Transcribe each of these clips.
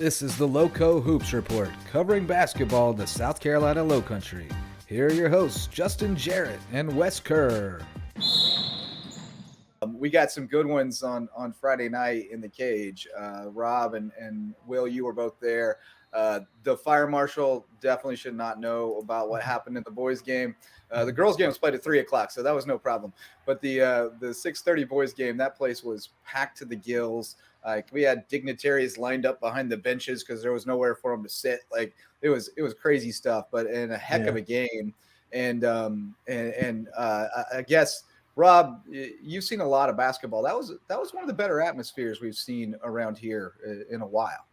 This is the Lowco Hoops Report, covering basketball in the South Carolina Lowcountry. Here are your hosts, Justin Jarrett and Wes Kerr. We got some good ones on Friday night in the cage. Rob and Will, you were both there. The fire marshal definitely should not know about what happened in the boys' game. The girls' game was played at 3 o'clock, so that was no problem. But the 6:30 boys' game, that place was packed to the gills. Like, we had dignitaries lined up behind the benches because there was nowhere for them to sit. Like, it was crazy stuff, but in a heck of a game. And I guess, Rob, you've seen a lot of basketball. That was one of the better atmospheres we've seen around here in a while.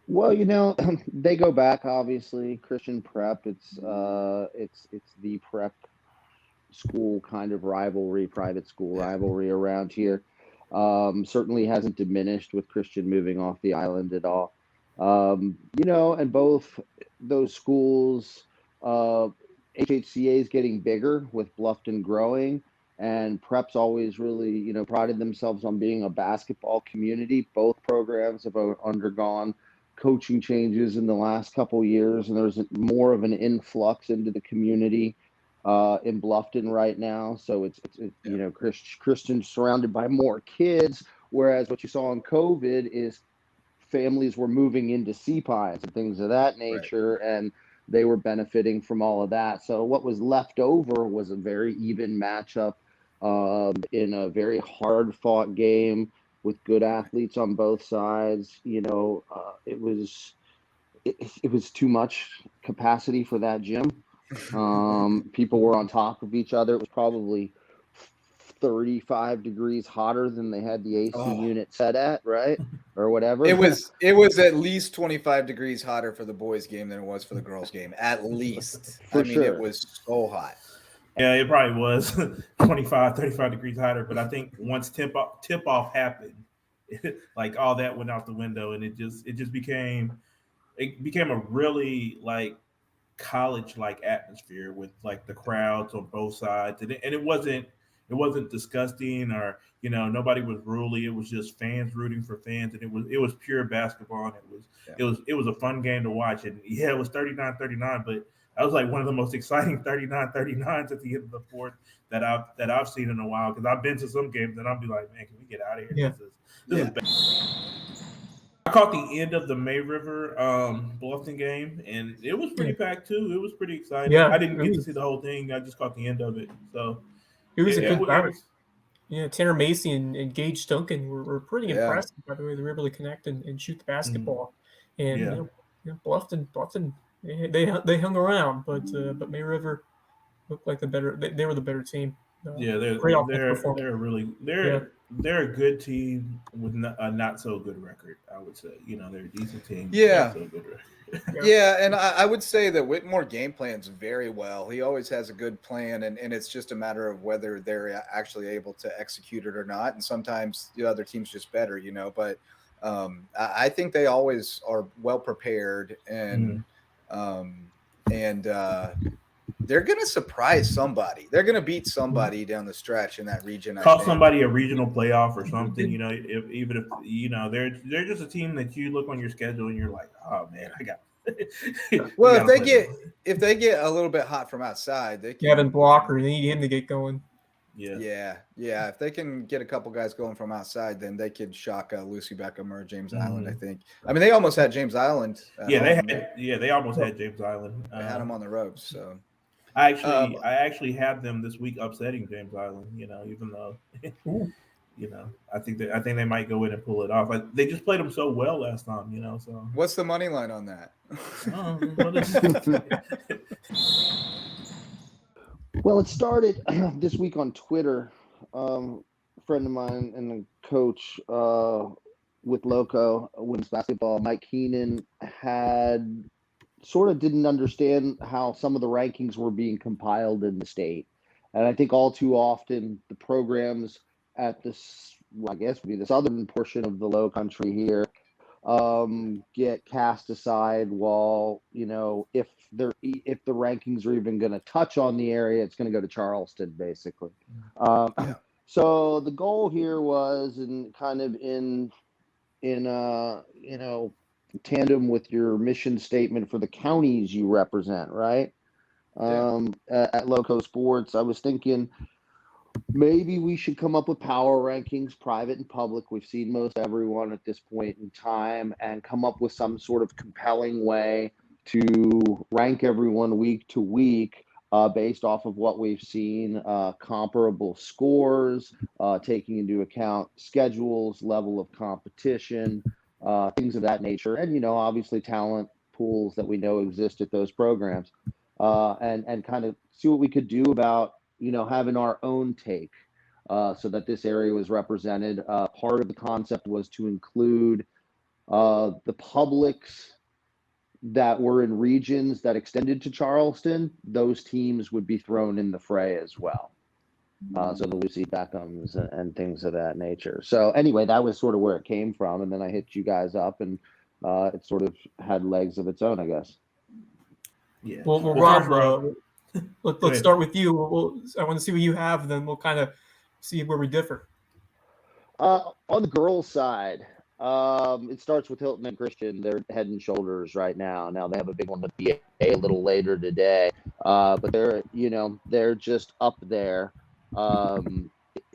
Well, they go back, obviously. Christian prep. It's the prep school kind of rivalry, private school rivalry around here. Certainly hasn't diminished with Christian moving off the island at all. And both those schools, HHCA is getting bigger with Bluffton growing, and Prep's always really, prided themselves on being a basketball community. Both programs have undergone coaching changes in the last couple of years, and there's more of an influx into the community in Bluffton right now. So it's Christian's surrounded by more kids, whereas what you saw in COVID is families were moving into sea pines and things of that nature, right, and they were benefiting from all of that. So what was left over was a very even matchup in a very hard-fought game with good athletes on both sides. It was too much capacity for that gym. People were on top of each other. It was probably 35 degrees hotter than they had the AC unit set at, right? Or whatever. It was at least 25 degrees hotter for the boys' game than it was for the girls' game. At least. Sure. It was so hot. Yeah, it probably was 25, 35 degrees hotter. But I think once tip-off happened, like all that went out the window, and it just became a really like college-like atmosphere with like the crowds on both sides, and it wasn't disgusting or nobody was ruly. It was just fans rooting for fans, and it was pure basketball, and it was a fun game to watch. And it was 39-39, but that was like one of the most exciting 39-39s at the end of the fourth that I've seen in a while, because I've been to some games and I'll be like, man, can we get out of here? Yeah. This is bad. I caught the end of the May River Bluffton game, and it was pretty packed too. It was pretty exciting. Yeah, I didn't get to see the whole thing. I just caught the end of it. So it was a good battle. Tanner Macy and Gage Duncan were pretty impressive by the way they were able to connect and shoot the basketball. And Bluffton they hung around, but May River looked like they were the better team. They're a good team with a not so good record, I would say. They're a decent team. Yeah. Not so good record. Yeah, and I would say that Whitmore game plans very well. He always has a good plan, and it's just a matter of whether they're actually able to execute it or not. And sometimes the other team's just better, But I think they always are well prepared, and they're going to surprise somebody. They're going to beat somebody down the stretch in that region. Cost somebody a regional playoff or something, if they're just a team that you look on your schedule and you're like, oh man, I got well, if they get a little bit hot from outside, they can Kevin Blocker, they need him to get going. Yeah. If they can get a couple guys going from outside, then they could shock Lucy Beckham or James Island, I think. They almost had James Island. They almost had James Island. They had him on the ropes, so I actually had them this week upsetting James Island, even though I think they might go in and pull it off. They just played them so well last time, so what's the money line on that? Well, it started this week on Twitter. A friend of mine and a coach with Lowco women's basketball, Mike Keenan, had sort of didn't understand how some of the rankings were being compiled in the state. And I think all too often the programs at this, I guess would be the southern portion of the Lowcountry here, get cast aside while, if the rankings are even going to touch on the area, it's going to go to Charleston, basically. So the goal here was in in tandem with your mission statement for the counties you represent, right? At Lowco Sports, I was thinking maybe we should come up with power rankings, private and public. We've seen most everyone at this point in time, and come up with some sort of compelling way to rank everyone week to week based off of what we've seen, comparable scores, taking into account schedules, level of competition, things of that nature, and obviously talent pools that we know exist at those programs, and kind of see what we could do about having our own take, so that this area was represented. Part of the concept was to include the publics that were in regions that extended to Charleston. Those teams would be thrown in the fray as well. So the Lucy Beckhams and things of that nature. So anyway, that was sort of where it came from. And then I hit you guys up, and it sort of had legs of its own, I guess. Yeah. Well, Rob, let's start with you. I want to see what you have, then we'll kind of see where we differ. On the girls' side, it starts with Hilton and Christian. They're head and shoulders right now. Now they have a big one with BA a little later today, but they're just up there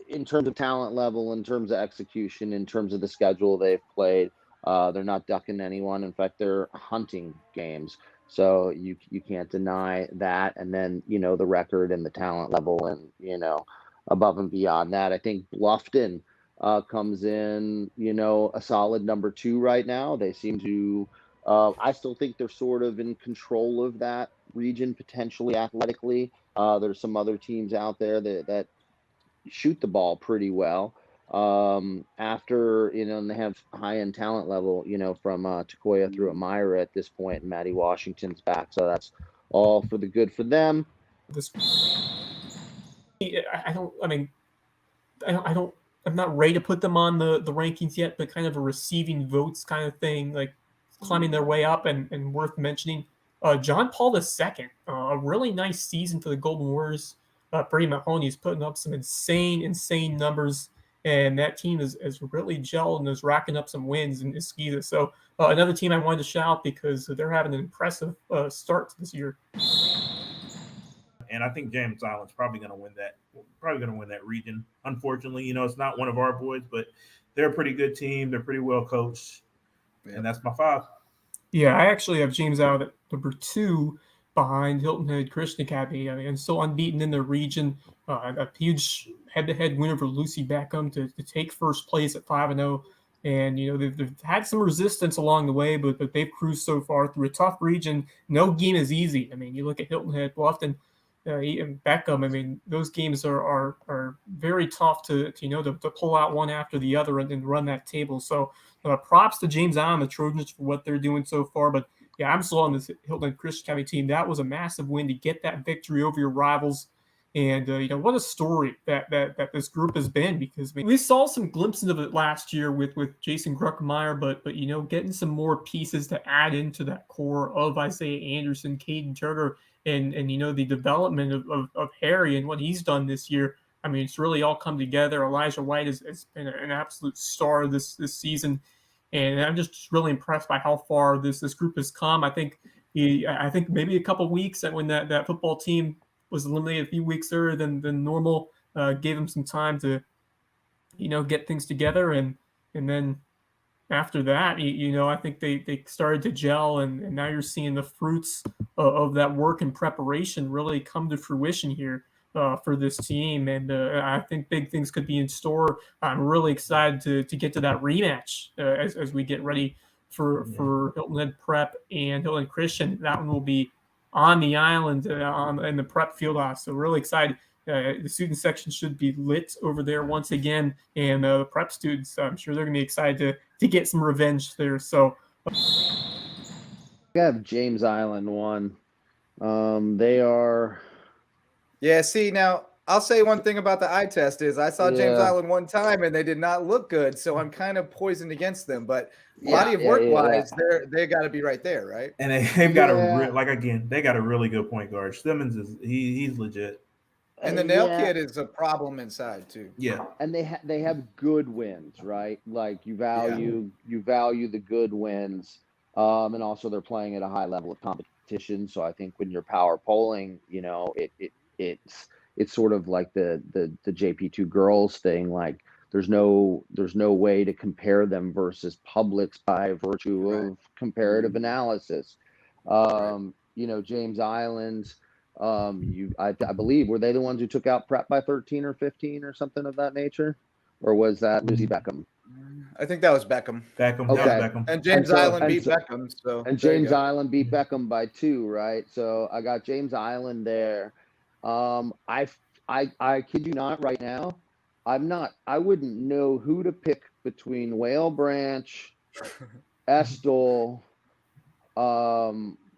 in terms of talent level, in terms of execution, in terms of the schedule they've played. They're not ducking anyone. In fact, they're hunting games. So you can't deny that. And then, the record and the talent level and, above and beyond that, I think Bluffton comes in, a solid number 2 right now. They seem to, I still think they're sort of in control of that region, potentially athletically. There's some other teams out there that shoot the ball pretty well. After, and they have high-end talent level, from Takoya through Amira at this point, and Maddie Washington's back. So that's all for the good for them. I'm not ready to put them on the rankings yet, but kind of a receiving votes kind of thing, like climbing their way up, and worth mentioning. John Paul II, a really nice season for the Golden Warriors. Brady Mahoney's putting up some insane numbers, and that team is really gelled and is racking up some wins in Esquida. So another team I wanted to shout out because they're having an impressive start this year. And I think James Island's probably going to win that region. Unfortunately, it's not one of our boys, but they're a pretty good team. They're pretty well coached, and that's my 5. Yeah, I actually have James Island at number 2 behind Hilton Head Christian Academy. And still unbeaten in the region. A huge head-to-head win over Lucy Beckham to take first place at 5-0. And, they've had some resistance along the way, but they've cruised so far through a tough region. No game is easy. I mean, you look at Hilton Head, Bluffton, and Beckham. I mean, those games are very tough to pull out one after the other and then run that table. So props to James Island, the Trojans, for what they're doing so far. But yeah, I'm still on this Hilton Christian County team. That was a massive win to get that victory over your rivals. And, what a story that this group has been, because we saw some glimpses of it last year with Jason Gruckenmeyer, but getting some more pieces to add into that core of Isaiah Anderson, Caden Turner, and the development of Harry and what he's done this year. I mean, it's really all come together. Elijah White has been an absolute star this season. And I'm just really impressed by how far this group has come. I think maybe a couple weeks when that football team was eliminated a few weeks earlier than normal, gave them some time to, get things together. And then after that, I think they started to gel, and now you're seeing the fruits of that work and preparation really come to fruition here for this team. And I think big things could be in store. I'm really excited to get to that rematch as we get ready for Hilton Head Prep and Hilton Christian. That one will be on the island in the prep field house. So really excited. The student section should be lit over there once again, and the prep students, I'm sure they're going to be excited to get some revenge there. So I have James Island 1. They are. Yeah. See, now I'll say one thing about the eye test is I saw James Island one time and they did not look good, so I'm kind of poisoned against them. But body of work wise, they got to be right there, right? And they've got they got a really good point guard. Simmons he's legit. And the nail Yeah. kit is a problem inside too. Yeah. And they have good wins, right? Like you value the good wins, and also they're playing at a high level of competition. So I think when you're power polling, it's sort of like the JP2 girls thing. Like there's no way to compare them versus Publix by virtue of comparative analysis. James Island. I believe, were they the ones who took out Prep by 13 or 15 or something of that nature, or was that Lucy Beckham? I think that was Beckham. Beckham. Okay. That was Beckham. And James Island beat Beckham. So and James Island beat Beckham by 2, right? So I got James Island there. I kid you not, right now, I wouldn't know who to pick between Whale Branch, Estill,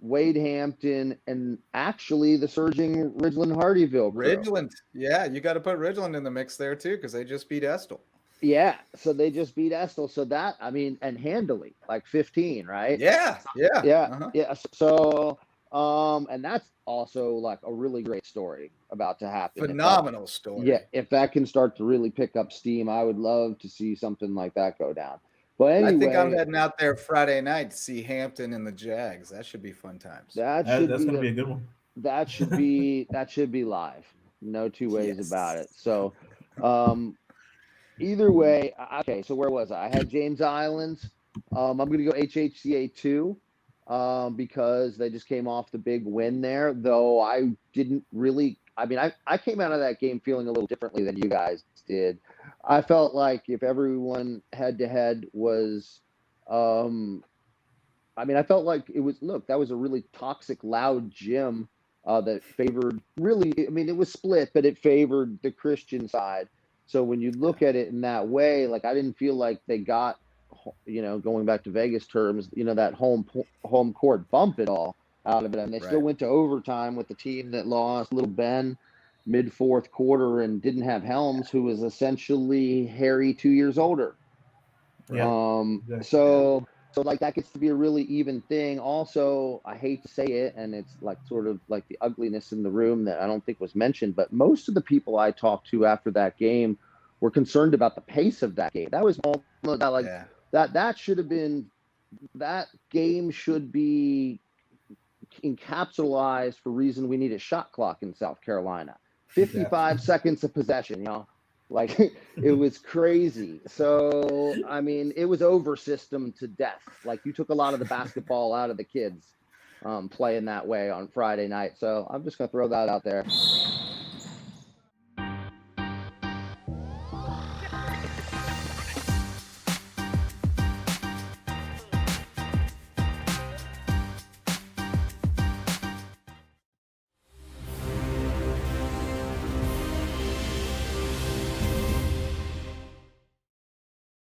Wade Hampton, and actually the surging Ridgeland Hardyville crew. Ridgeland. Yeah, you got to put Ridgeland in the mix there too, because they just beat Estill. Yeah, so they just beat Estill. So that, I mean, and handily, like 15, right? Yeah. Yeah. So, and that's also like a really great story about to happen. Phenomenal story. Yeah, if that can start to really pick up steam, I would love to see something like that go down. But anyway, I think I'm heading out there Friday night to see Hampton and the Jags. That should be fun times. That's going to be a good one. That should be live. No two ways about it. So, either way, okay. So where was I? I had James Island. I'm going to go HHCA 2 because they just came off the big win there. Though I didn't really. I mean, I came out of that game feeling a little differently than you guys did. I felt like if everyone head to head was, I felt like it was, that was a really toxic, loud gym that favored it was split, but it favored the Christian side. So when you look at it in that way, like I didn't feel like they got, going back to Vegas terms, that home court bump at all out of it. And they still went to overtime with the team that lost Little Ben mid fourth quarter and didn't have Helms, who was essentially Harry 2 years older. Yeah, exactly. So like that gets to be a really even thing. Also, I hate to say it, and it's like sort of like the ugliness in the room that I don't think was mentioned, but most of the people I talked to after that game were concerned about the pace of that game. That was that should have been, that game should be encapsulated for reason we need a shot clock in South Carolina. 55 seconds of possession, like it was crazy. So, I mean, it was over system to death. Like you took a lot of the basketball out of the kids playing that way on Friday night. So I'm just going to throw that out there.